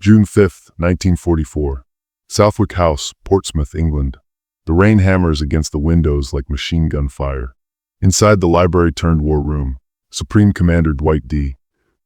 June 5, 1944. Southwick House, Portsmouth, England. The rain hammers against the windows like machine gun fire. Inside the library-turned-war room, Supreme Commander Dwight D.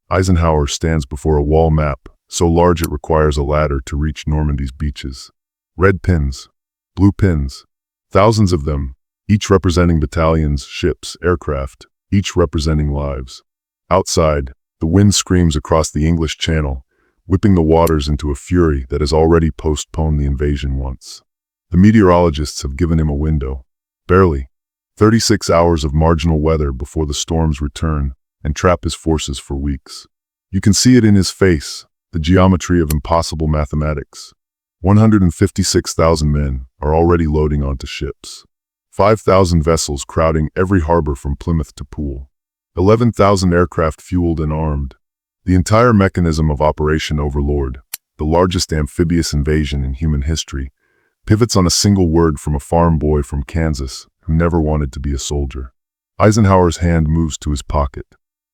Eisenhower stands before a wall map, so large it requires a ladder to reach Normandy's beaches. Red pins, blue pins, thousands of them, each representing battalions, ships, aircraft, each representing lives. Outside, the wind screams across the English Channel, whipping the waters into a fury that has already postponed the invasion once. The meteorologists have given him a window. Barely. 36 hours of marginal weather before the storms return and trap his forces for weeks. You can see it in his face, the geometry of impossible mathematics. 156,000 men are already loading onto ships. 5,000 vessels crowding every harbor from Plymouth to Poole. 11,000 aircraft fueled and armed. The entire mechanism of Operation Overlord, the largest amphibious invasion in human history, pivots on a single word from a farm boy from Kansas who never wanted to be a soldier. Eisenhower's hand moves to his pocket.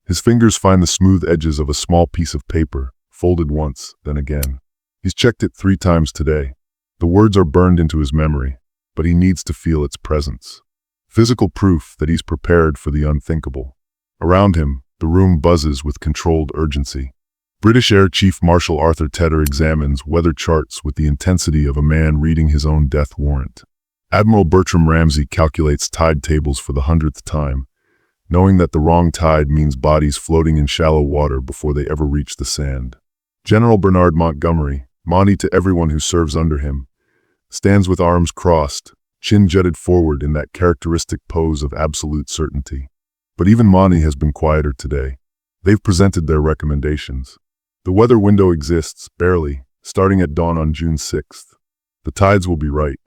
His fingers find the smooth edges of a small piece of paper, folded once, then again. He's checked it 3 times today. The words are burned into his memory, but he needs to feel its presence. Physical proof that he's prepared for the unthinkable. Around him, the room buzzes with controlled urgency. British Air Chief Marshal Arthur Tedder examines weather charts with the intensity of a man reading his own death warrant. Admiral Bertram Ramsay calculates tide tables for the 100th time, knowing that the wrong tide means bodies floating in shallow water before they ever reach the sand. General Bernard Montgomery, Monty to everyone who serves under him, stands with arms crossed, chin jutted forward in that characteristic pose of absolute certainty. But even Monty has been quieter today. They've presented their recommendations. The weather window exists, barely, starting at dawn on June 6th. The tides will be right.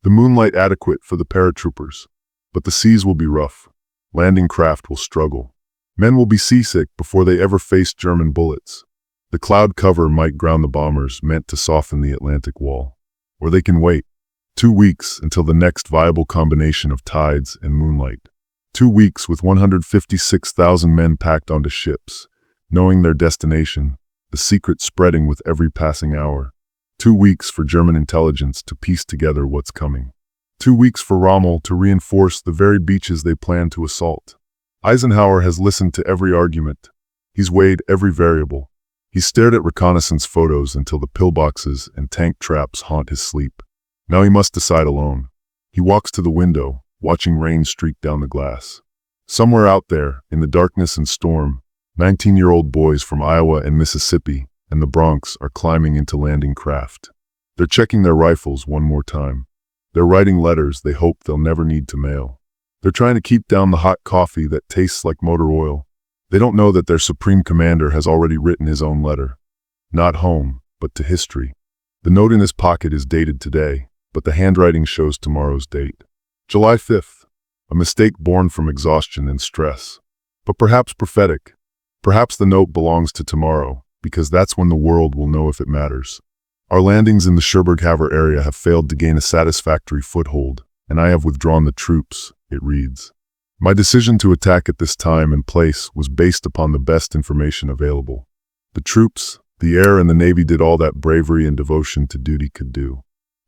The moonlight adequate for the paratroopers. But the seas will be rough. Landing craft will struggle. Men will be seasick before they ever face German bullets. The cloud cover might ground the bombers meant to soften the Atlantic wall. Or they can wait. 2 weeks until the next viable combination of tides and moonlight. 2 weeks with 156,000 men packed onto ships, knowing their destination, the secret spreading with every passing hour. 2 weeks for German intelligence to piece together what's coming. 2 weeks for Rommel to reinforce the very beaches they plan to assault. Eisenhower has listened to every argument. He's weighed every variable. He's stared at reconnaissance photos until the pillboxes and tank traps haunt his sleep. Now he must decide alone. He walks to the window, watching rain streak down the glass. Somewhere out there, in the darkness and storm, 19-year-old boys from Iowa and Mississippi and the Bronx are climbing into landing craft. They're checking their rifles one more time. They're writing letters they hope they'll never need to mail. They're trying to keep down the hot coffee that tastes like motor oil. They don't know that their supreme commander has already written his own letter. Not home, but to history. The note in his pocket is dated today, but the handwriting shows tomorrow's date. July 5th. A mistake born from exhaustion and stress. But perhaps prophetic. Perhaps the note belongs to tomorrow, because that's when the world will know if it matters. Our landings in the Cherbourg-Havre area have failed to gain a satisfactory foothold, and I have withdrawn the troops, it reads. My decision to attack at this time and place was based upon the best information available. The troops, the air and the Navy did all that bravery and devotion to duty could do.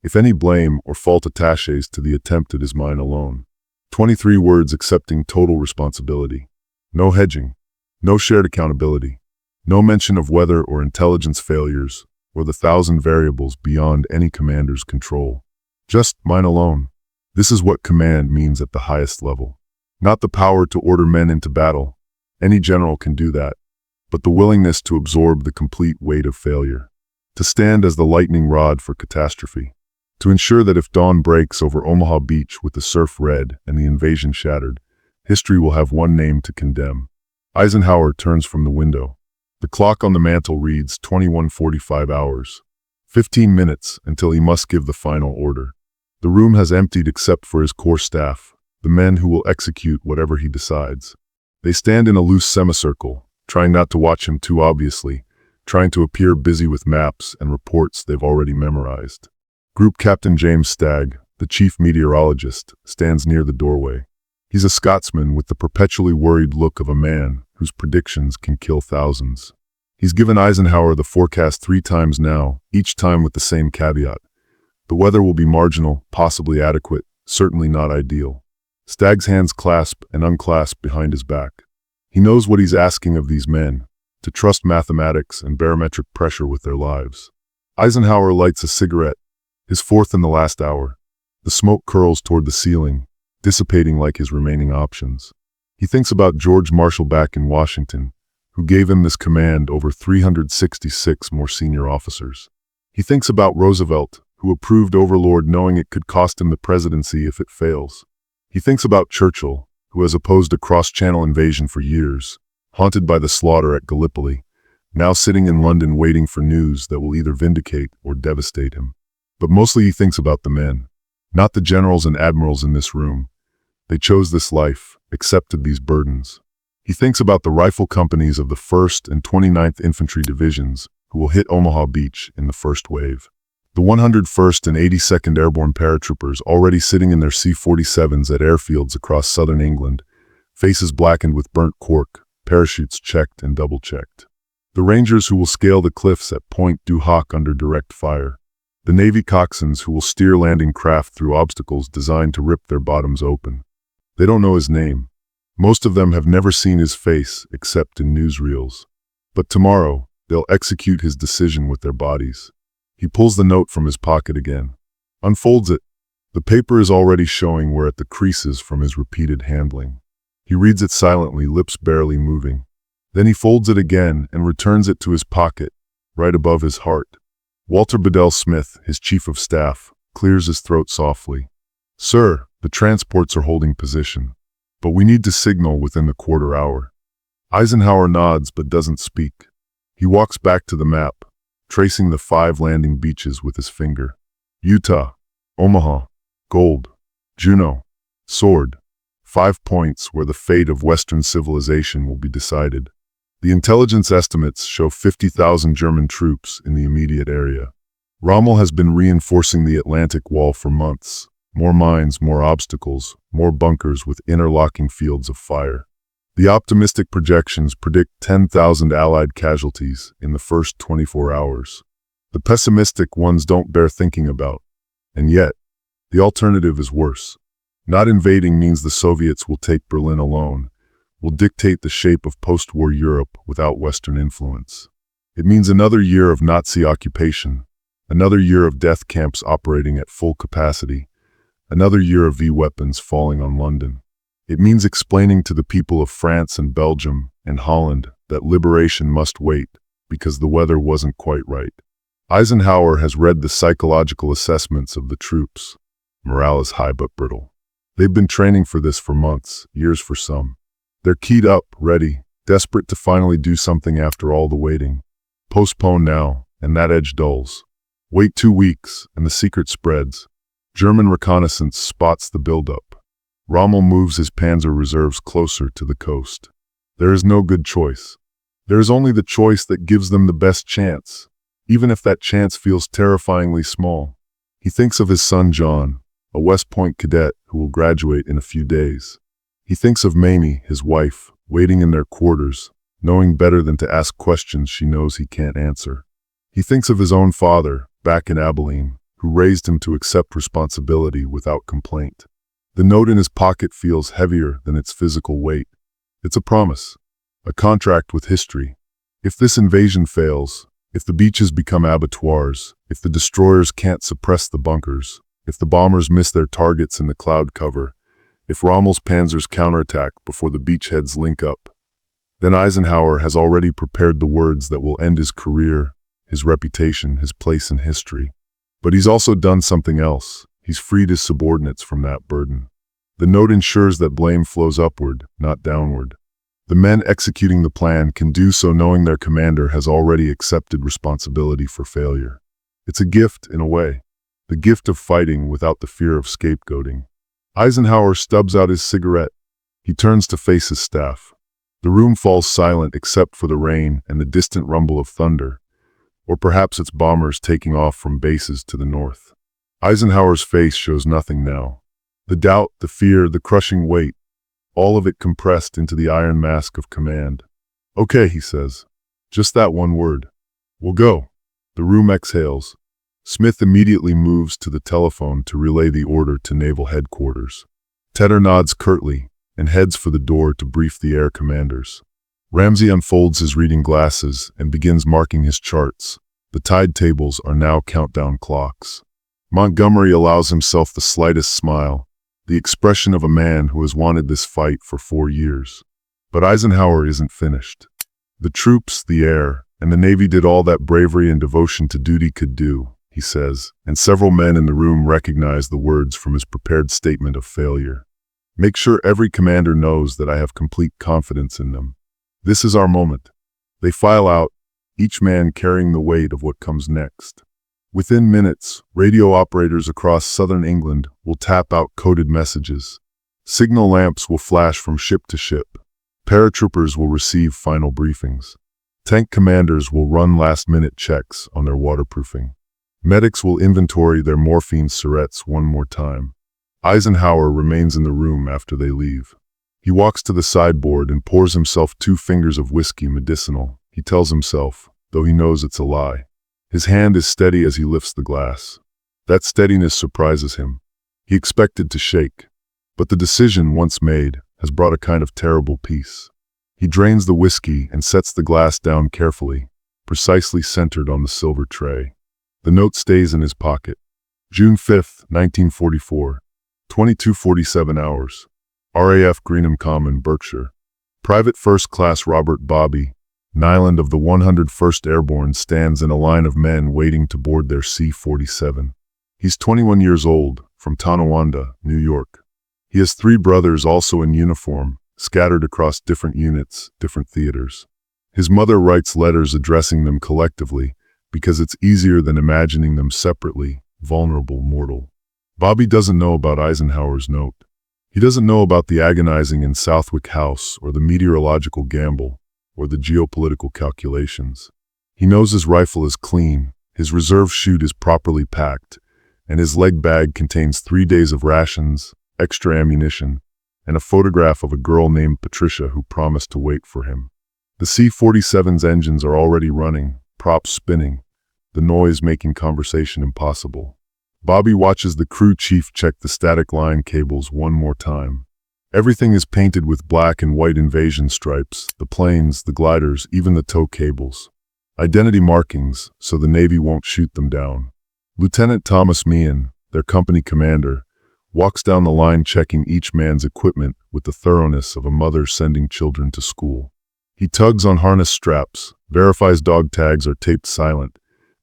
If any blame or fault attaches to the attempt, it is mine alone. 23 words accepting total responsibility. No hedging. No shared accountability. No mention of weather or intelligence failures, or the 1,000 variables beyond any commander's control. Just mine alone. This is what command means at the highest level. Not the power to order men into battle. Any general can do that. But the willingness to absorb the complete weight of failure. To stand as the lightning rod for catastrophe. To ensure that if dawn breaks over Omaha Beach with the surf red and the invasion shattered, history will have one name to condemn. Eisenhower turns from the window. The clock on the mantel reads 21:45 hours. 15 minutes until he must give the final order. The room has emptied except for his core staff, the men who will execute whatever he decides. They stand in a loose semicircle, trying not to watch him too obviously, trying to appear busy with maps and reports they've already memorized. Group Captain James Stagg, the chief meteorologist, stands near the doorway. He's a Scotsman with the perpetually worried look of a man whose predictions can kill thousands. He's given Eisenhower the forecast 3 times now, each time with the same caveat. The weather will be marginal, possibly adequate, certainly not ideal. Stagg's hands clasp and unclasp behind his back. He knows what he's asking of these men, to trust mathematics and barometric pressure with their lives. Eisenhower lights a cigarette, his 4th in the last hour. The smoke curls toward the ceiling, dissipating like his remaining options. He thinks about George Marshall back in Washington, who gave him this command over 366 more senior officers. He thinks about Roosevelt, who approved Overlord knowing it could cost him the presidency if it fails. He thinks about Churchill, who has opposed a cross-channel invasion for years, haunted by the slaughter at Gallipoli, now sitting in London waiting for news that will either vindicate or devastate him. But mostly he thinks about the men, not the generals and admirals in this room. They chose this life, accepted these burdens. He thinks about the rifle companies of the 1st and 29th Infantry Divisions, who will hit Omaha Beach in the first wave. The 101st and 82nd Airborne Paratroopers already sitting in their C-47s at airfields across southern England, faces blackened with burnt cork, parachutes checked and double-checked. The Rangers who will scale the cliffs at Point du Hoc under direct fire. The Navy coxswains who will steer landing craft through obstacles designed to rip their bottoms open. They don't know his name. Most of them have never seen his face except in newsreels. But tomorrow, they'll execute his decision with their bodies. He pulls the note from his pocket again, unfolds it. The paper is already showing where at the creases from his repeated handling. He reads it silently, lips barely moving. Then he folds it again and returns it to his pocket, right above his heart. Walter Bedell Smith, his chief of staff, clears his throat softly. "Sir, the transports are holding position, but we need to signal within the quarter hour." Eisenhower nods but doesn't speak. He walks back to the map, tracing the 5 landing beaches with his finger. Utah, Omaha, Gold, Juneau, Sword. 5 points where the fate of Western civilization will be decided. The intelligence estimates show 50,000 German troops in the immediate area. Rommel has been reinforcing the Atlantic Wall for months. More mines, more obstacles, more bunkers with interlocking fields of fire. The optimistic projections predict 10,000 Allied casualties in the first 24 hours. The pessimistic ones don't bear thinking about. And yet, the alternative is worse. Not invading means the Soviets will take Berlin alone, will dictate the shape of post-war Europe without Western influence. It means another year of Nazi occupation, another year of death camps operating at full capacity, another year of V-weapons falling on London. It means explaining to the people of France and Belgium and Holland that liberation must wait because the weather wasn't quite right. Eisenhower has read the psychological assessments of the troops. Morale is high but brittle. They've been training for this for months, years for some. They're keyed up, ready, desperate to finally do something after all the waiting. Postpone now, and that edge dulls. Wait 2 weeks, and the secret spreads. German reconnaissance spots the buildup. Rommel moves his panzer reserves closer to the coast. There is no good choice. There is only the choice that gives them the best chance, even if that chance feels terrifyingly small. He thinks of his son John, a West Point cadet who will graduate in a few days. He thinks of Mamie, his wife, waiting in their quarters, knowing better than to ask questions she knows he can't answer. He thinks of his own father, back in Abilene, who raised him to accept responsibility without complaint. The note in his pocket feels heavier than its physical weight. It's a promise, a contract with history. If this invasion fails, if the beaches become abattoirs, if the destroyers can't suppress the bunkers, if the bombers miss their targets in the cloud cover, if Rommel's panzers counterattack before the beachheads link up, then Eisenhower has already prepared the words that will end his career, his reputation, his place in history. But he's also done something else. He's freed his subordinates from that burden. The note ensures that blame flows upward, not downward. The men executing the plan can do so knowing their commander has already accepted responsibility for failure. It's a gift, in a way. The gift of fighting without the fear of scapegoating. Eisenhower stubs out his cigarette. He turns to face his staff. The room falls silent except for the rain and the distant rumble of thunder. Or perhaps it's bombers taking off from bases to the north. Eisenhower's face shows nothing now. The doubt, the fear, the crushing weight, all of it compressed into the iron mask of command. "Okay," he says. Just that one word. We'll go. The room exhales. Smith immediately moves to the telephone to relay the order to Naval Headquarters. Tedder nods curtly and heads for the door to brief the air commanders. Ramsey unfolds his reading glasses and begins marking his charts. The tide tables are now countdown clocks. Montgomery allows himself the slightest smile, the expression of a man who has wanted this fight for 4 years. But Eisenhower isn't finished. The troops, the air, and the Navy did all that bravery and devotion to duty could do, he says, and several men in the room recognize the words from his prepared statement of failure. Make sure every commander knows that I have complete confidence in them. This is our moment. They file out, each man carrying the weight of what comes next. Within minutes, radio operators across southern England will tap out coded messages. Signal lamps will flash from ship to ship. Paratroopers will receive final briefings. Tank commanders will run last-minute checks on their waterproofing. Medics will inventory their morphine syrettes one more time. Eisenhower remains in the room after they leave. He walks to the sideboard and pours himself 2 fingers of whiskey medicinal, he tells himself, though he knows it's a lie. His hand is steady as he lifts the glass. That steadiness surprises him. He expected to shake, but the decision once made has brought a kind of terrible peace. He drains the whiskey and sets the glass down carefully, precisely centered on the silver tray. The note stays in his pocket. June 5, 1944, 22:47 hours. RAF Greenham Common, Berkshire. Private First Class Robert Bobby, Nyland of the 101st Airborne, stands in a line of men waiting to board their C-47. He's 21 years old, from Tonawanda, New York. He has 3 brothers also in uniform, scattered across different units, different theaters. His mother writes letters addressing them collectively because it's easier than imagining them separately, vulnerable mortal. Bobby doesn't know about Eisenhower's note. He doesn't know about the agonizing in Southwick House or the meteorological gamble or the geopolitical calculations. He knows his rifle is clean, his reserve chute is properly packed, and his leg bag contains 3 days of rations, extra ammunition, and a photograph of a girl named Patricia who promised to wait for him. The C-47's engines are already running, props spinning, the noise making conversation impossible. Bobby watches the crew chief check the static line cables one more time. Everything is painted with black and white invasion stripes, the planes, the gliders, even the tow cables. Identity markings, so the Navy won't shoot them down. Lieutenant Thomas Meehan, their company commander, walks down the line checking each man's equipment with the thoroughness of a mother sending children to school. He tugs on harness straps, verifies dog tags are taped silent,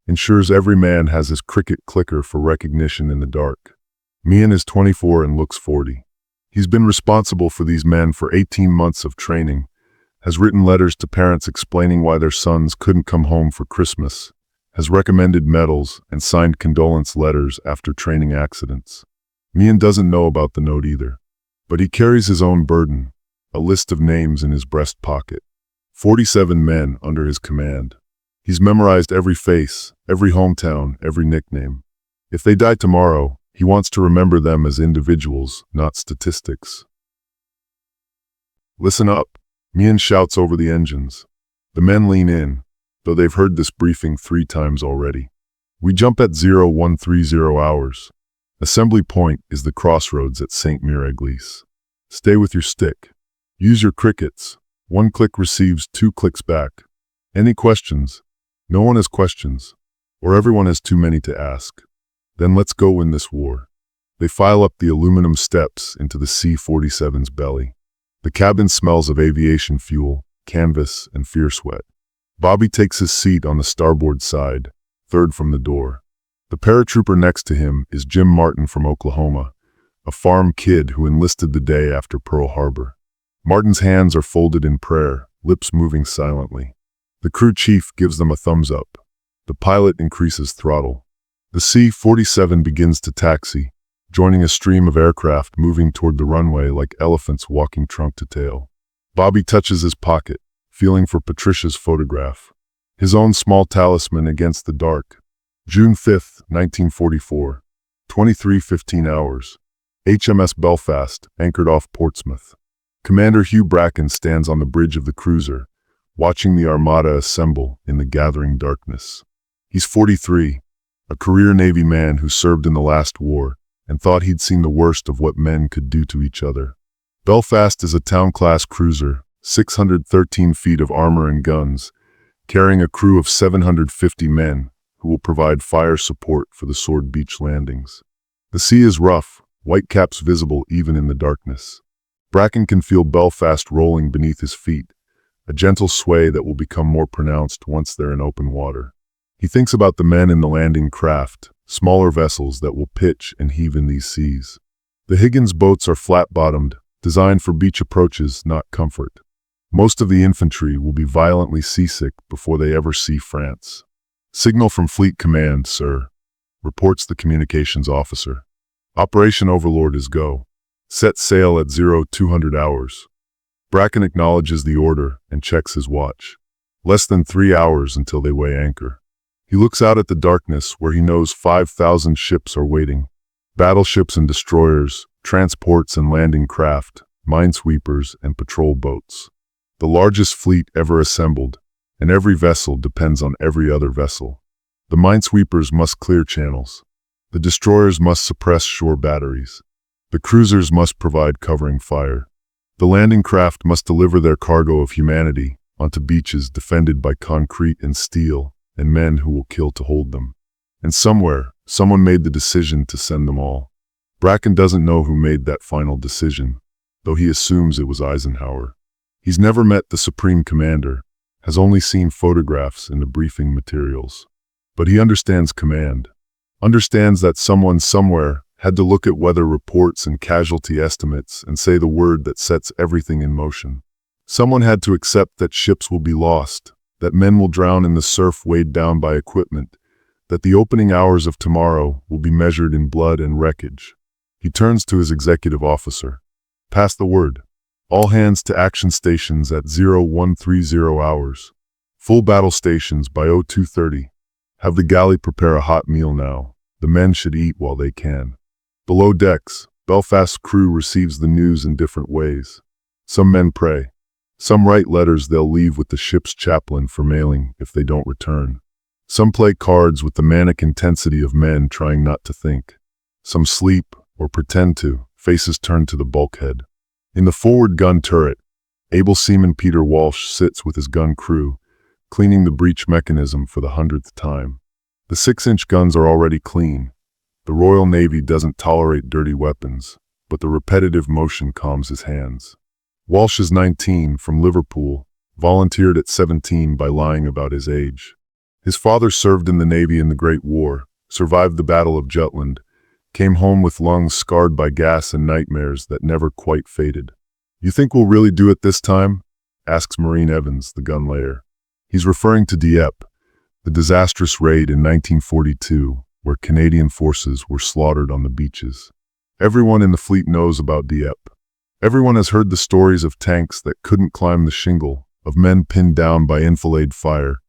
ensures every man has his cricket clicker for recognition in the dark. Meehan is 24 and looks 40. He's been responsible for these men for 18 months of training, has written letters to parents explaining why their sons couldn't come home for Christmas, has recommended medals and signed condolence letters after training accidents. Meehan doesn't know about the note either, but he carries his own burden, a list of names in his breast pocket. 47 men under his command. He's memorized every face, every hometown, every nickname. If they die tomorrow, he wants to remember them as individuals, not statistics. Listen up, Meehan shouts over the engines. The men lean in, though they've heard this briefing 3 times already. We jump at 0130 hours. Assembly point is the crossroads at St. Mir-Église. Stay with your stick. Use your crickets. 1 click receives 2 clicks back. Any questions? No one has questions, or everyone has too many to ask. Then let's go win this war. They file up the aluminum steps into the C-47's belly. The cabin smells of aviation fuel, canvas, and fear sweat. Bobby takes his seat on the starboard side, 3rd from the door. The paratrooper next to him is Jim Martin from Oklahoma, a farm kid who enlisted the day after Pearl Harbor. Martin's hands are folded in prayer, lips moving silently. The crew chief gives them a thumbs up. The pilot increases throttle. The C-47 begins to taxi, joining a stream of aircraft moving toward the runway like elephants walking trunk to tail. Bobby touches his pocket, feeling for Patricia's photograph, his own small talisman against the dark. June 5, 1944, 23:15 hours. HMS Belfast, anchored off Portsmouth. Commander Hugh Bracken stands on the bridge of the cruiser, watching the armada assemble in the gathering darkness. He's 43, a career Navy man who served in the last war and thought he'd seen the worst of what men could do to each other. Belfast is a town-class cruiser, 613 feet of armor and guns, carrying a crew of 750 men who will provide fire support for the Sword Beach landings. The sea is rough, whitecaps visible even in the darkness. Bracken can feel Belfast rolling beneath his feet, a gentle sway that will become more pronounced once they're in open water. He thinks about the men in the landing craft, smaller vessels that will pitch and heave in these seas. The Higgins boats are flat-bottomed, designed for beach approaches, not comfort. Most of the infantry will be violently seasick before they ever see France. "Signal from Fleet Command, sir," reports the communications officer. "Operation Overlord is go. Set sail at 0200 hours. Bracken acknowledges the order and checks his watch. Less than 3 hours until they weigh anchor. He looks out at the darkness where he knows 5,000 ships are waiting. Battleships and destroyers, transports and landing craft, minesweepers and patrol boats. The largest fleet ever assembled, and every vessel depends on every other vessel. The minesweepers must clear channels. The destroyers must suppress shore batteries. The cruisers must provide covering fire. The landing craft must deliver their cargo of humanity onto beaches defended by concrete and steel and men who will kill to hold them. And somewhere, someone made the decision to send them all. Bracken doesn't know who made that final decision, though he assumes it was Eisenhower. He's never met the Supreme Commander, has only seen photographs in the briefing materials. But he understands command, understands that someone somewhere had to look at weather reports and casualty estimates and say the word that sets everything in motion. Someone had to accept that ships will be lost, that men will drown in the surf weighed down by equipment, that the opening hours of tomorrow will be measured in blood and wreckage. He turns to his executive officer. "Pass the word. All hands to action stations at 0130 hours. Full battle stations by 0230. Have the galley prepare a hot meal now. The men should eat while they can." Below decks, Belfast's crew receives the news in different ways. Some men pray. Some write letters they'll leave with the ship's chaplain for mailing if they don't return. Some play cards with the manic intensity of men trying not to think. Some sleep, or pretend to, faces turned to the bulkhead. In the forward gun turret, able seaman Peter Walsh sits with his gun crew, cleaning the breech mechanism for the 100th time. The 6-inch guns are already clean. The Royal Navy doesn't tolerate dirty weapons, but the repetitive motion calms his hands. Walsh is 19, from Liverpool, volunteered at 17 by lying about his age. His father served in the Navy in the Great War, survived the Battle of Jutland, came home with lungs scarred by gas and nightmares that never quite faded. "You think we'll really do it this time?" asks Marine Evans, the gun layer. He's referring to Dieppe, the disastrous raid in 1942, where Canadian forces were slaughtered on the beaches. Everyone in the fleet knows about Dieppe. Everyone has heard the stories of tanks that couldn't climb the shingle, of men pinned down by enfilade fire,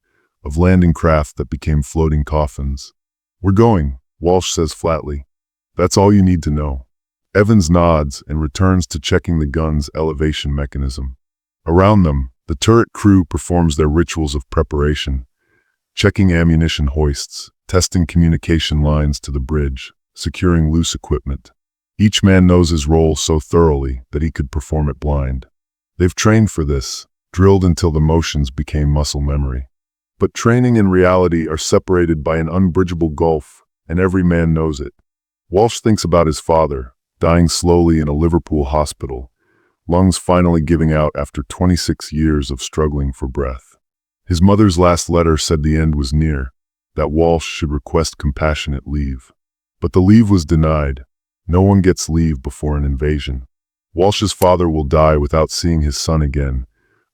of landing craft that became floating coffins. "We're going," Walsh says flatly. "That's all you need to know." Evans nods and returns to checking the gun's elevation mechanism. Around them, the turret crew performs their rituals of preparation, checking ammunition hoists, testing communication lines to the bridge, securing loose equipment. Each man knows his role so thoroughly that he could perform it blind. They've trained for this, drilled until the motions became muscle memory. But training and reality are separated by an unbridgeable gulf, and every man knows it. Walsh thinks about his father, dying slowly in a Liverpool hospital, lungs finally giving out after 26 years of struggling for breath. His mother's last letter said the end was near, that Walsh should request compassionate leave. But the leave was denied. No one gets leave before an invasion. Walsh's father will die without seeing his son again,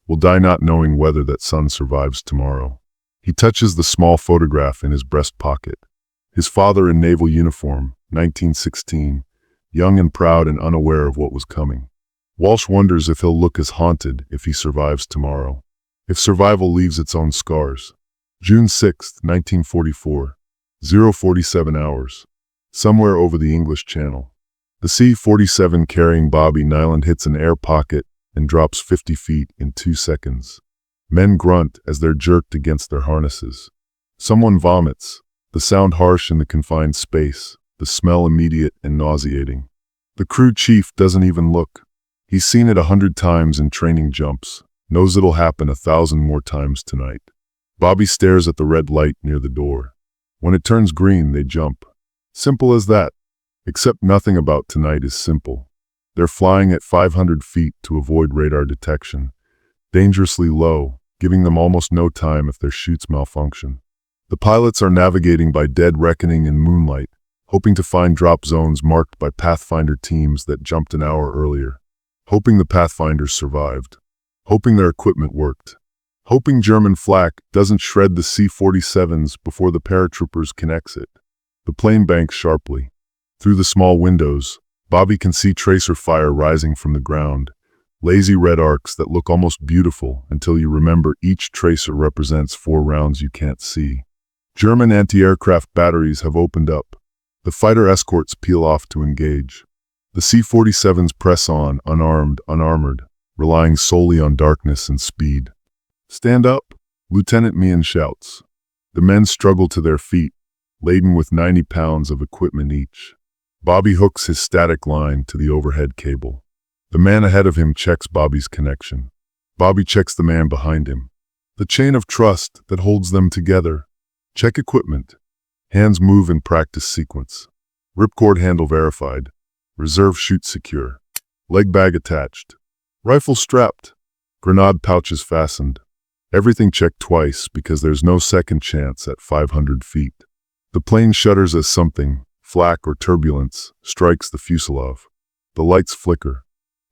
will die not knowing whether that son survives tomorrow. He touches the small photograph in his breast pocket. His father in naval uniform, 1916, young and proud and unaware of what was coming. Walsh wonders if he'll look as haunted if he survives tomorrow, if survival leaves its own scars. June 6, 1944, 047 hours. Somewhere over the English Channel. The C-47 carrying Bobby Nyland hits an air pocket and drops 50 feet in 2 seconds. Men grunt as they're jerked against their harnesses. Someone vomits, the sound harsh in the confined space, the smell immediate and nauseating. The crew chief doesn't even look. He's seen it 100 times in training jumps, knows it'll happen 1,000 more times tonight. Bobby stares at the red light near the door. When it turns green, they jump. Simple as that. Except nothing about tonight is simple. They're flying at 500 feet to avoid radar detection, dangerously low, giving them almost no time if their chutes malfunction. The pilots are navigating by dead reckoning in moonlight, hoping to find drop zones marked by Pathfinder teams that jumped an hour earlier. Hoping the Pathfinders survived. Hoping their equipment worked. Hoping German flak doesn't shred the C-47s before the paratroopers can exit. The plane banks sharply. Through the small windows, Bobby can see tracer fire rising from the ground, lazy red arcs that look almost beautiful until you remember each tracer represents 4 rounds you can't see. German anti-aircraft batteries have opened up. The fighter escorts peel off to engage. The C-47s press on, unarmed, unarmored, relying solely on darkness and speed. "Stand up," Lieutenant Meehan shouts. The men struggle to their feet, laden with 90 pounds of equipment each. Bobby hooks his static line to the overhead cable. The man ahead of him checks Bobby's connection. Bobby checks the man behind him. The chain of trust that holds them together. Check equipment. Hands move in practice sequence. Ripcord handle verified. Reserve chute secure. Leg bag attached. Rifle strapped. Grenade pouches fastened. Everything checked twice because there's no second chance at 500 feet. The plane shudders as something, flak or turbulence, strikes the fuselage. The lights flicker.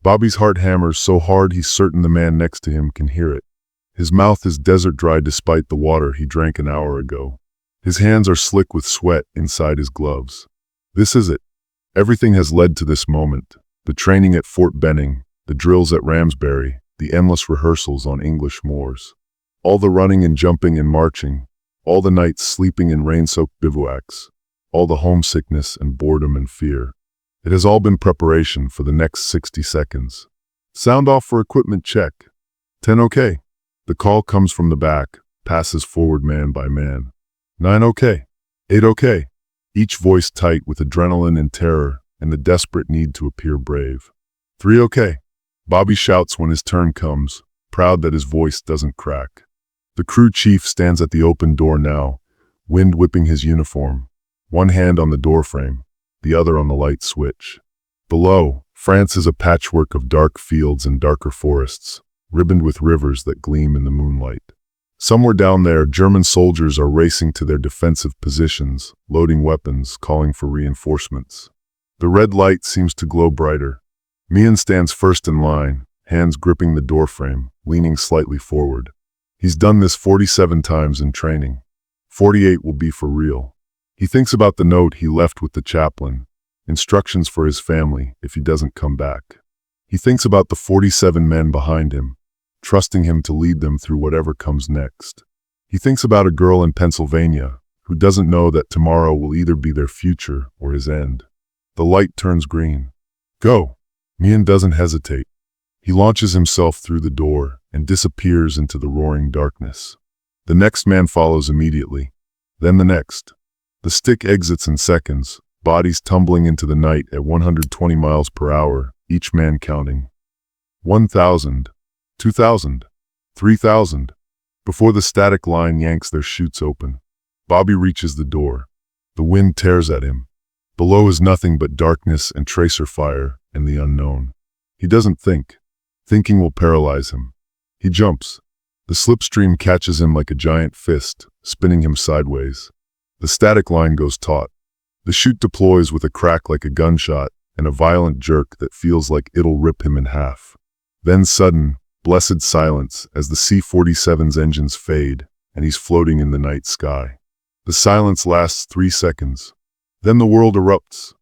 Bobby's heart hammers so hard he's certain the man next to him can hear it. His mouth is desert dry despite the water he drank an hour ago. His hands are slick with sweat inside his gloves. This is it. Everything has led to this moment. The training at Fort Benning, the drills at Ramsbury, the endless rehearsals on English moors. All the running and jumping and marching, all the nights sleeping in rain-soaked bivouacs, all the homesickness and boredom and fear. It has all been preparation for the next 60 seconds. Sound off for equipment check. 10 OK. The call comes from the back, passes forward man by man. 9 OK. 8 OK. Each voice tight with adrenaline and terror and the desperate need to appear brave. 3 OK. Bobby shouts when his turn comes, proud that his voice doesn't crack. The crew chief stands at the open door now, wind whipping his uniform, one hand on the doorframe, the other on the light switch. Below, France is a patchwork of dark fields and darker forests, ribboned with rivers that gleam in the moonlight. Somewhere down there, German soldiers are racing to their defensive positions, loading weapons, calling for reinforcements. The red light seems to glow brighter. Meehan stands first in line, hands gripping the doorframe, leaning slightly forward. He's done this 47 times in training. 48 will be for real. He thinks about the note he left with the chaplain, instructions for his family if he doesn't come back. He thinks about the 47 men behind him, trusting him to lead them through whatever comes next. He thinks about a girl in Pennsylvania who doesn't know that tomorrow will either be their future or his end. The light turns green. Go! Meehan doesn't hesitate. He launches himself through the door and disappears into the roaring darkness. The next man follows immediately. Then the next. The stick exits in seconds, bodies tumbling into the night at 120 miles per hour, each man counting. 1,000, 2,000, 3,000. Before the static line yanks their chutes open, Bobby reaches the door. The wind tears at him. Below is nothing but darkness and tracer fire and the unknown. He doesn't think. Thinking will paralyze him. He jumps. The slipstream catches him like a giant fist, spinning him sideways. The static line goes taut. The chute deploys with a crack like a gunshot and a violent jerk that feels like it'll rip him in half. Then sudden, blessed silence as the C-47's engines fade and he's floating in the night sky. The silence lasts 3 seconds. Then the world erupts.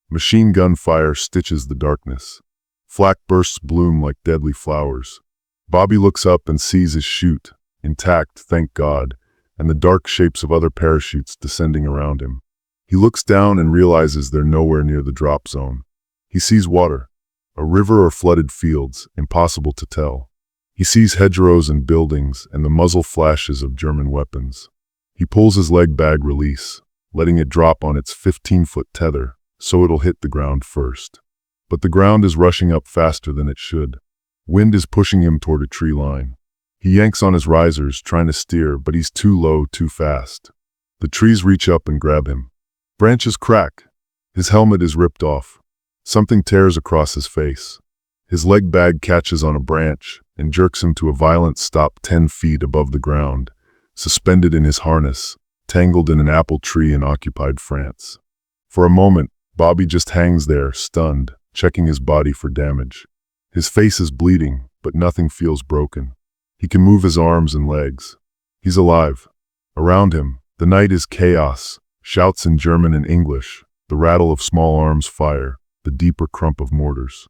Machine gun fire stitches the darkness. Flak bursts bloom like deadly flowers. Bobby looks up and sees his chute, intact, thank God, and the dark shapes of other parachutes descending around him. He looks down and realizes they're nowhere near the drop zone. He sees water, a river or flooded fields, impossible to tell. He sees hedgerows and buildings and the muzzle flashes of German weapons. He pulls his leg bag release, letting it drop on its 15-foot tether so it'll hit the ground first. But the ground is rushing up faster than it should. Wind is pushing him toward a tree line. He yanks on his risers, trying to steer, but he's too low, too fast. The trees reach up and grab him. Branches crack. His helmet is ripped off. Something tears across his face. His leg bag catches on a branch and jerks him to a violent stop 10 feet above the ground, suspended in his harness, tangled in an apple tree in occupied France. For a moment, Bobby just hangs there, stunned, checking his body for damage. His face is bleeding, but nothing feels broken. He can move his arms and legs. He's alive. Around him, the night is chaos, shouts in German and English, the rattle of small arms fire, the deeper crump of mortars.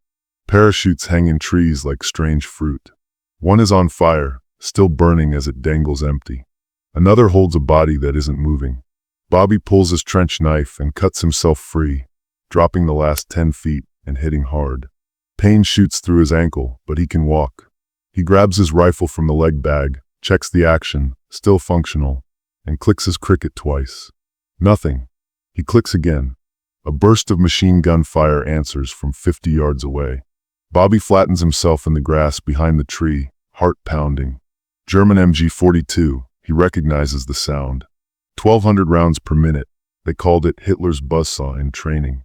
Parachutes hang in trees like strange fruit. One is on fire, still burning as it dangles empty. Another holds a body that isn't moving. Bobby pulls his trench knife and cuts himself free, dropping the last 10 feet and hitting hard. Pain shoots through his ankle, but he can walk. He grabs his rifle from the leg bag, checks the action, still functional, and clicks his cricket twice. Nothing. He clicks again. A burst of machine gun fire answers from 50 yards away. Bobby flattens himself in the grass behind the tree, heart pounding. German MG-42, he recognizes the sound. 1,200 rounds per minute. They called it Hitler's buzzsaw in training.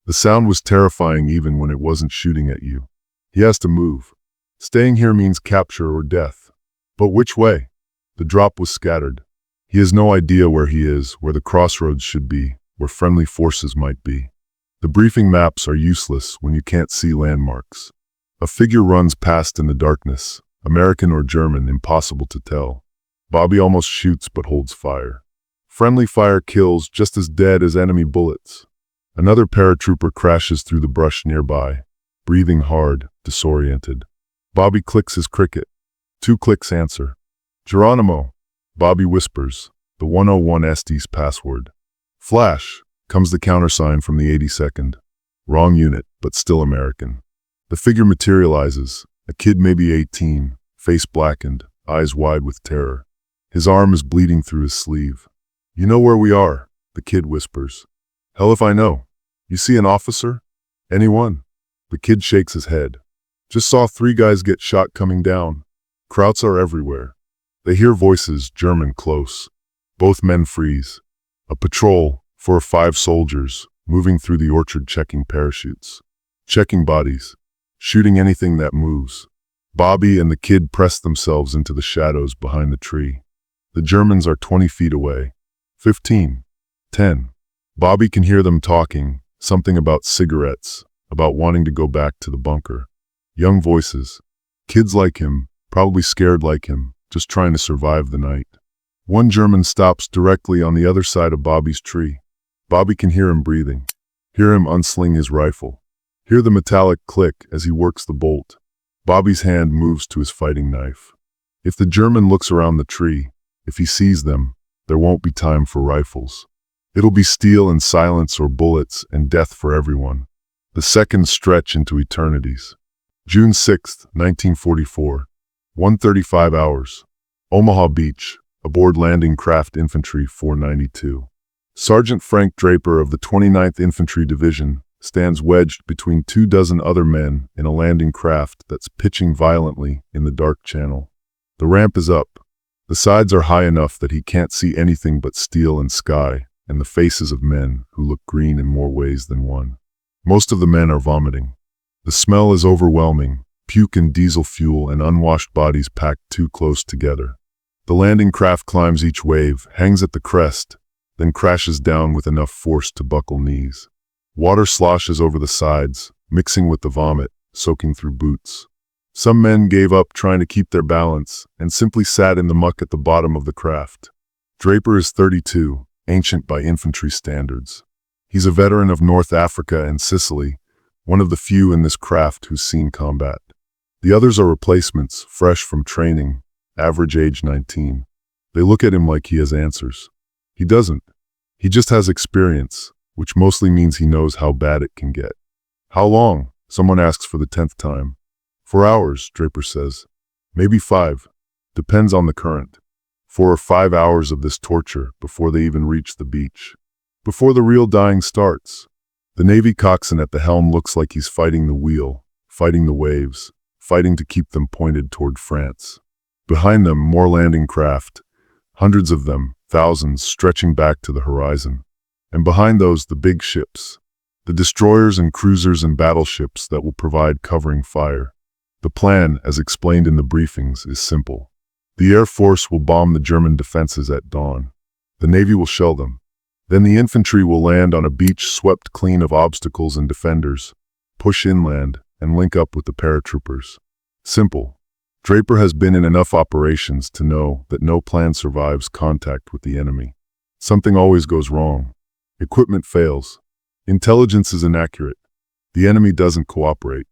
The sound was terrifying even when it wasn't shooting at you. He has to move. Staying here means capture or death. But which way? The drop was scattered. He has no idea where he is, where the crossroads should be, where friendly forces might be. The briefing maps are useless when you can't see landmarks. A figure runs past in the darkness, American or German, impossible to tell. Bobby almost shoots but holds fire. Friendly fire kills just as dead as enemy bullets. Another paratrooper crashes through the brush nearby, breathing hard, disoriented. Bobby clicks his cricket. 2 clicks answer. Geronimo, Bobby whispers, the 101 SD's password. Flash, comes the countersign from the 82nd. Wrong unit, but still American. The figure materializes, a kid maybe 18, face blackened, eyes wide with terror. His arm is bleeding through his sleeve. You know where we are, the kid whispers. Hell if I know. You see an officer? Anyone? The kid shakes his head. Just saw 3 guys get shot coming down. Krauts are everywhere. They hear voices, German close. Both men freeze. A patrol, 4 or 5 soldiers, moving through the orchard checking parachutes. Checking bodies. Shooting anything that moves. Bobby and the kid press themselves into the shadows behind the tree. The Germans are 20 feet away. 15. 10. Bobby can hear them talking, something about cigarettes, about wanting to go back to the bunker. Young voices. Kids like him, probably scared like him, just trying to survive the night. One German stops directly on the other side of Bobby's tree. Bobby can hear him breathing. Hear him unsling his rifle. Hear the metallic click as he works the bolt. Bobby's hand moves to his fighting knife. If the German looks around the tree, if he sees them, there won't be time for rifles. It'll be steel and silence or bullets and death for everyone. The seconds stretch into eternities. June 6, 1944. 1:35 hours. Omaha Beach, aboard Landing Craft Infantry 492. Sergeant Frank Draper of the 29th Infantry Division stands wedged between 24 other men in a landing craft that's pitching violently in the dark channel. The ramp is up. The sides are high enough that he can't see anything but steel and sky, and the faces of men who look green in more ways than one. Most of the men are vomiting. The smell is overwhelming, puke and diesel fuel and unwashed bodies packed too close together. The landing craft climbs each wave, hangs at the crest, then crashes down with enough force to buckle knees. Water sloshes over the sides, mixing with the vomit, soaking through boots. Some men gave up trying to keep their balance and simply sat in the muck at the bottom of the craft. Draper is 32, ancient by infantry standards. He's a veteran of North Africa and Sicily, one of the few in this craft who's seen combat. The others are replacements, fresh from training, average age 19. They look at him like he has answers. He doesn't. He just has experience, which mostly means he knows how bad it can get. How long? Someone asks for the 10th time. 4 hours, Draper says. Maybe 5. Depends on the current. 4 or 5 hours of this torture before they even reach the beach. Before the real dying starts. The Navy coxswain at the helm looks like he's fighting the wheel, fighting the waves, fighting to keep them pointed toward France. Behind them, more landing craft, hundreds of them, thousands, stretching back to the horizon. And behind those, the big ships, the destroyers and cruisers and battleships that will provide covering fire. The plan, as explained in the briefings, is simple. The Air Force will bomb the German defenses at dawn. The Navy will shell them. Then the infantry will land on a beach swept clean of obstacles and defenders, push inland, and link up with the paratroopers. Simple. Draper has been in enough operations to know that no plan survives contact with the enemy. Something always goes wrong. Equipment fails. Intelligence is inaccurate. The enemy doesn't cooperate.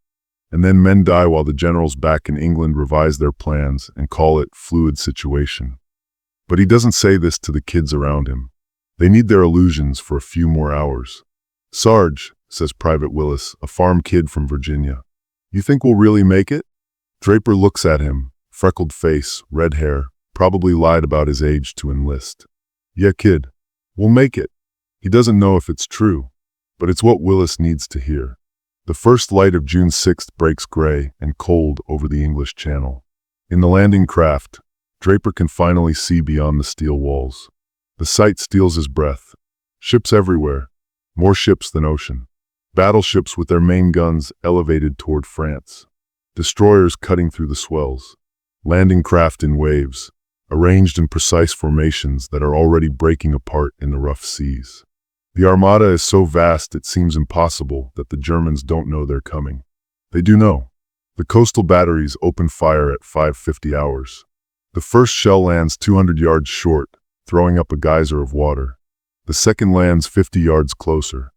And then men die while the generals back in England revise their plans and call it fluid situation. But he doesn't say this to the kids around him. They need their illusions for a few more hours. "Sarge," says Private Willis, a farm kid from Virginia, "you think we'll really make it?" Draper looks at him, freckled face, red hair, probably lied about his age to enlist. "Yeah, kid, we'll make it." He doesn't know if it's true, but it's what Willis needs to hear. The first light of June 6th breaks gray and cold over the English Channel. In the landing craft, Draper can finally see beyond the steel walls. The sight steals his breath. Ships everywhere, more ships than ocean. Battleships with their main guns elevated toward France. Destroyers cutting through the swells. Landing craft in waves, arranged in precise formations that are already breaking apart in the rough seas. The armada is so vast it seems impossible that the Germans don't know they're coming. They do know. The coastal batteries open fire at 5:50 hours. The first shell lands 200 yards short, throwing up a geyser of water. The second lands 50 yards closer.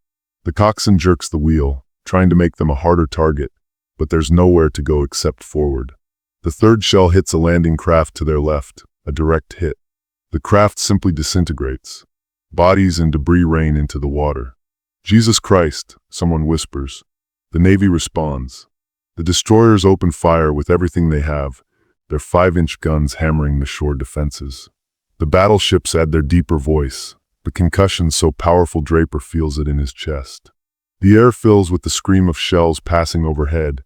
The coxswain jerks the wheel, trying to make them a harder target, but there's nowhere to go except forward. The third shell hits a landing craft to their left, a direct hit. The craft simply disintegrates. Bodies and debris rain into the water. "Jesus Christ," someone whispers. The Navy responds. The destroyers open fire with everything they have, their 5-inch guns hammering the shore defenses. The battleships add their deeper voice, the concussion so powerful Draper feels it in his chest. The air fills with the scream of shells passing overhead,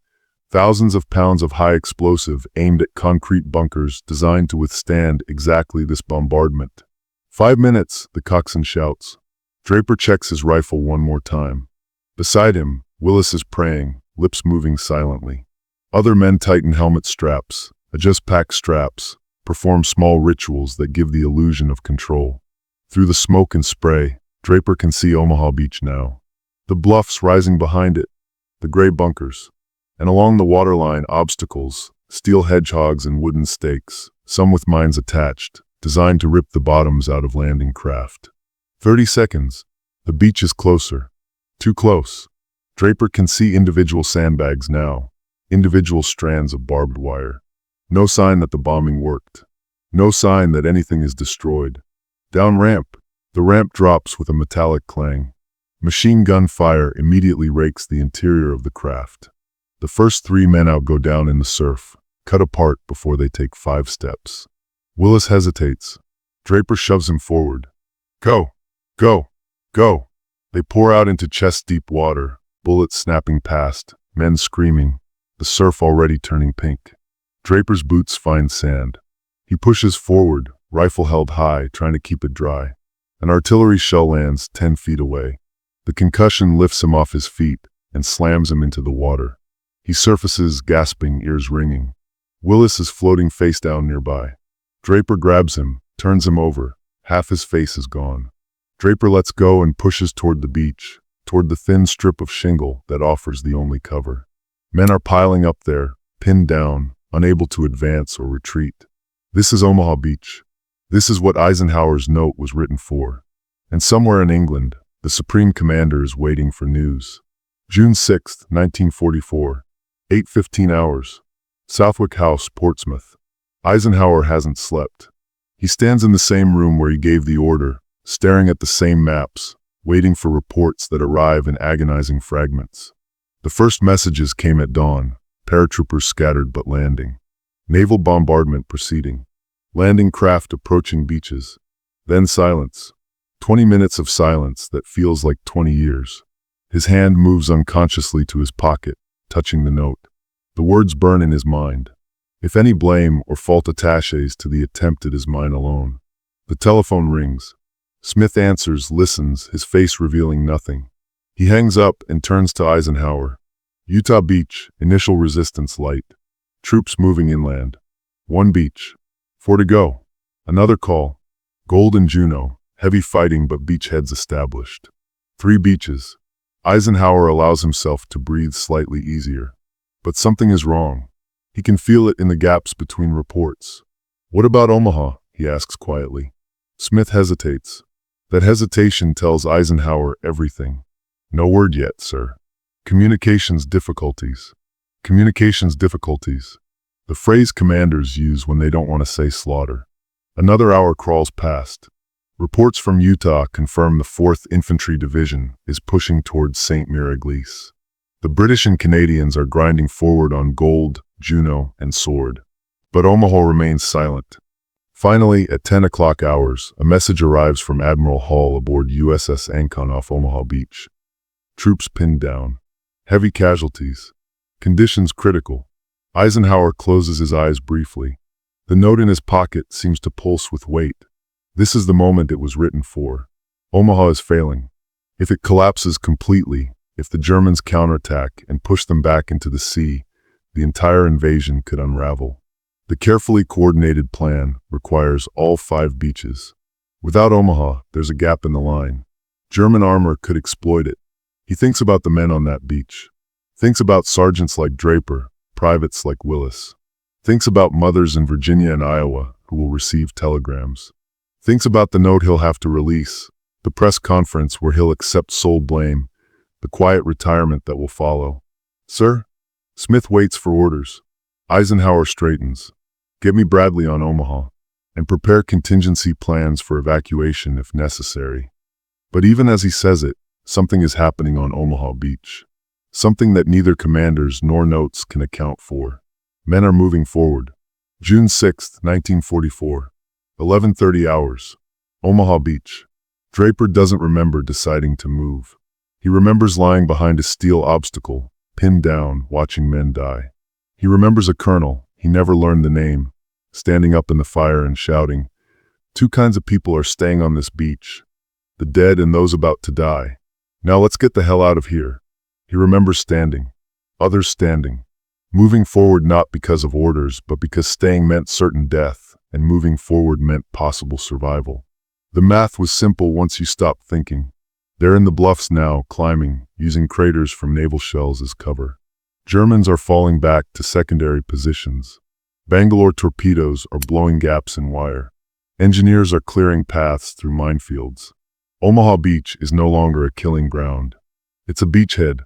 thousands of pounds of high explosive aimed at concrete bunkers designed to withstand exactly this bombardment. 5 minutes, the coxswain shouts. Draper checks his rifle one more time. Beside him, Willis is praying, lips moving silently. Other men tighten helmet straps, adjust pack straps, perform small rituals that give the illusion of control. Through the smoke and spray, Draper can see Omaha Beach now. The bluffs rising behind it, the gray bunkers, and along the waterline obstacles, steel hedgehogs and wooden stakes, some with mines attached, designed to rip the bottoms out of landing craft. 30 seconds. The beach is closer. Too close. Draper can see individual sandbags now, individual strands of barbed wire. No sign that the bombing worked. No sign that anything is destroyed. Down ramp. The ramp drops with a metallic clang. Machine gun fire immediately rakes the interior of the craft. The first 3 men out go down in the surf, cut apart before they take 5 steps. Willis hesitates. Draper shoves him forward. Go! Go! Go! They pour out into chest-deep water, bullets snapping past, men screaming, the surf already turning pink. Draper's boots find sand. He pushes forward, rifle held high, trying to keep it dry. An artillery shell lands 10 feet away. The concussion lifts him off his feet and slams him into the water. He surfaces, gasping, ears ringing. Willis is floating face down nearby. Draper grabs him, turns him over. Half his face is gone. Draper lets go and pushes toward the beach, toward the thin strip of shingle that offers the only cover. Men are piling up there, pinned down, unable to advance or retreat. This is Omaha Beach. This is what Eisenhower's note was written for. And somewhere in England, the Supreme Commander is waiting for news. June 6, 1944, 8:15 hours. Southwick House, Portsmouth. Eisenhower hasn't slept. He stands in the same room where he gave the order, staring at the same maps, waiting for reports that arrive in agonizing fragments. The first messages came at dawn, paratroopers scattered but landing. Naval bombardment proceeding. Landing craft approaching beaches. Then silence. 20 minutes of silence that feels like 20 years. His hand moves unconsciously to his pocket, touching the note. The words burn in his mind. If any blame or fault attaches to the attempt, it is mine alone. The telephone rings. Smith answers, listens, his face revealing nothing. He hangs up and turns to Eisenhower. Utah Beach, initial resistance light. Troops moving inland. 1 beach. 4 to go. Another call. Gold and Juneau, heavy fighting but beachheads established. 3 beaches. Eisenhower allows himself to breathe slightly easier. But something is wrong. He can feel it in the gaps between reports. What about Omaha? He asks quietly. Smith hesitates. That hesitation tells Eisenhower everything. No word yet, sir. Communications difficulties. Communications difficulties. The phrase commanders use when they don't want to say slaughter. Another hour crawls past. Reports from Utah confirm the 4th Infantry Division is pushing towards St. Miraglisse. The British and Canadians are grinding forward on Gold, Juneau, and Sword. But Omaha remains silent. Finally, at 10 o'clock hours, a message arrives from Admiral Hall aboard USS Ancon off Omaha Beach. Troops pinned down. Heavy casualties. Conditions critical. Eisenhower closes his eyes briefly. The note in his pocket seems to pulse with weight. This is the moment it was written for. Omaha is failing. If it collapses completely, if the Germans counterattack and push them back into the sea, the entire invasion could unravel. The carefully coordinated plan requires all 5 beaches. Without Omaha, there's a gap in the line. German armor could exploit it. He thinks about the men on that beach. Thinks about sergeants like Draper, privates like Willis. Thinks about mothers in Virginia and Iowa who will receive telegrams. Thinks about the note he'll have to release, the press conference where he'll accept sole blame, the quiet retirement that will follow. Sir? Smith waits for orders. Eisenhower straightens. Get me Bradley on Omaha, and prepare contingency plans for evacuation if necessary. But even as he says it, something is happening on Omaha Beach. Something that neither commanders nor notes can account for. Men are moving forward. June 6, 1944. 11:30 hours. Omaha Beach. Draper doesn't remember deciding to move. He remembers lying behind a steel obstacle, pinned down, watching men die. He remembers a colonel, he never learned the name, standing up in the fire and shouting, 2 kinds of people are staying on this beach. The dead and those about to die. Now let's get the hell out of here. He remembers standing. Others standing. Moving forward not because of orders, but because staying meant certain death, and moving forward meant possible survival. The math was simple once you stopped thinking. They're in the bluffs now, climbing, using craters from naval shells as cover. Germans are falling back to secondary positions. Bangalore torpedoes are blowing gaps in wire. Engineers are clearing paths through minefields. Omaha Beach is no longer a killing ground. It's a beachhead.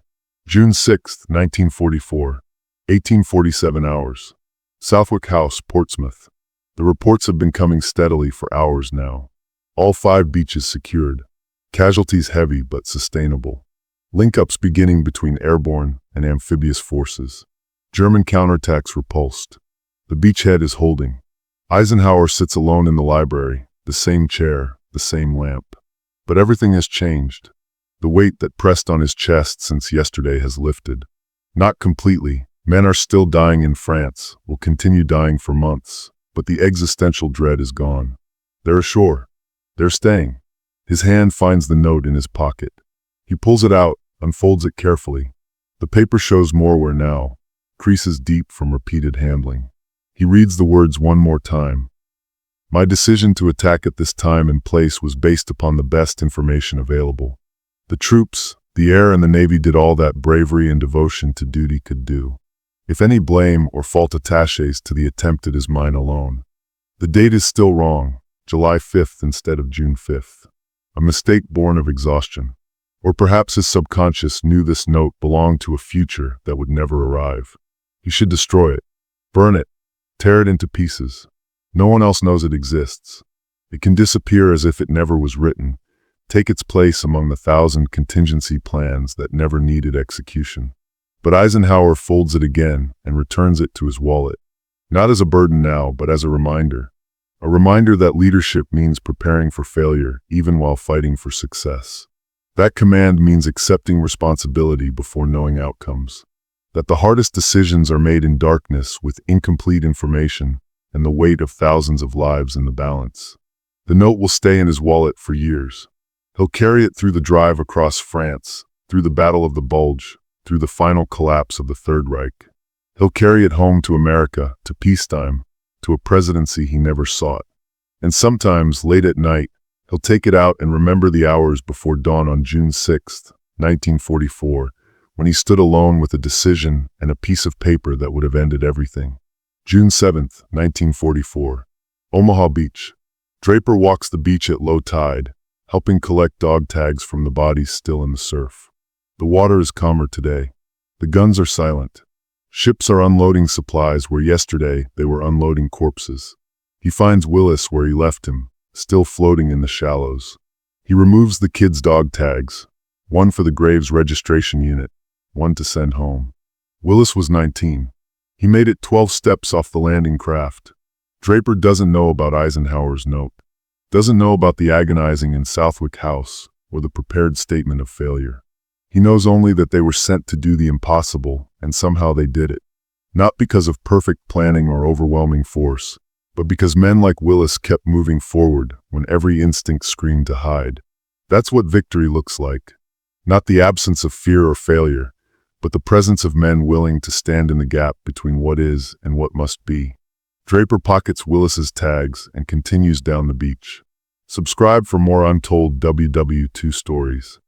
June 6, 1944. 1847 hours. Southwick House, Portsmouth. The reports have been coming steadily for hours now. All 5 beaches secured. Casualties heavy but sustainable. Link-ups beginning between airborne and amphibious forces. German counterattacks repulsed. The beachhead is holding. Eisenhower sits alone in the library, the same chair, the same lamp. But everything has changed. The weight that pressed on his chest since yesterday has lifted. Not completely. Men are still dying in France, will continue dying for months, but the existential dread is gone. They're ashore. They're staying. His hand finds the note in his pocket. He pulls it out, unfolds it carefully. The paper shows Morware now, creases deep from repeated handling. He reads the words one more time. My decision to attack at this time and place was based upon the best information available. The troops, the air and the Navy did all that bravery and devotion to duty could do. If any blame or fault attaches to the attempt, it is mine alone. The date is still wrong, July 5th instead of June 5th. A mistake born of exhaustion. Or perhaps his subconscious knew this note belonged to a future that would never arrive. He should destroy it, burn it, tear it into pieces. No one else knows it exists. It can disappear as if it never was written, take its place among the 1,000 contingency plans that never needed execution. But Eisenhower folds it again and returns it to his wallet. Not as a burden now, but as a reminder. A reminder that leadership means preparing for failure, even while fighting for success. That command means accepting responsibility before knowing outcomes. That the hardest decisions are made in darkness with incomplete information and the weight of thousands of lives in the balance. The note will stay in his wallet for years. He'll carry it through the drive across France, through the Battle of the Bulge, through the final collapse of the Third Reich. He'll carry it home to America, to peacetime, to a presidency he never sought. And sometimes, late at night, he'll take it out and remember the hours before dawn on June 6, 1944, when he stood alone with a decision and a piece of paper that would have ended everything. June 7, 1944. Omaha Beach. Draper walks the beach at low tide, helping collect dog tags from the bodies still in the surf. The water is calmer today. The guns are silent. Ships are unloading supplies where yesterday they were unloading corpses. He finds Willis where he left him, still floating in the shallows. He removes the kids' dog tags, one for the Graves registration unit, one to send home. Willis was 19. He made it 12 steps off the landing craft. Draper doesn't know about Eisenhower's note, doesn't know about the agonizing in Southwick House or the prepared statement of failure. He knows only that they were sent to do the impossible, and somehow they did it. Not because of perfect planning or overwhelming force, but because men like Willis kept moving forward when every instinct screamed to hide. That's what victory looks like. Not the absence of fear or failure, but the presence of men willing to stand in the gap between what is and what must be. Draper pockets Willis's tags and continues down the beach. Subscribe for more untold WW2 stories.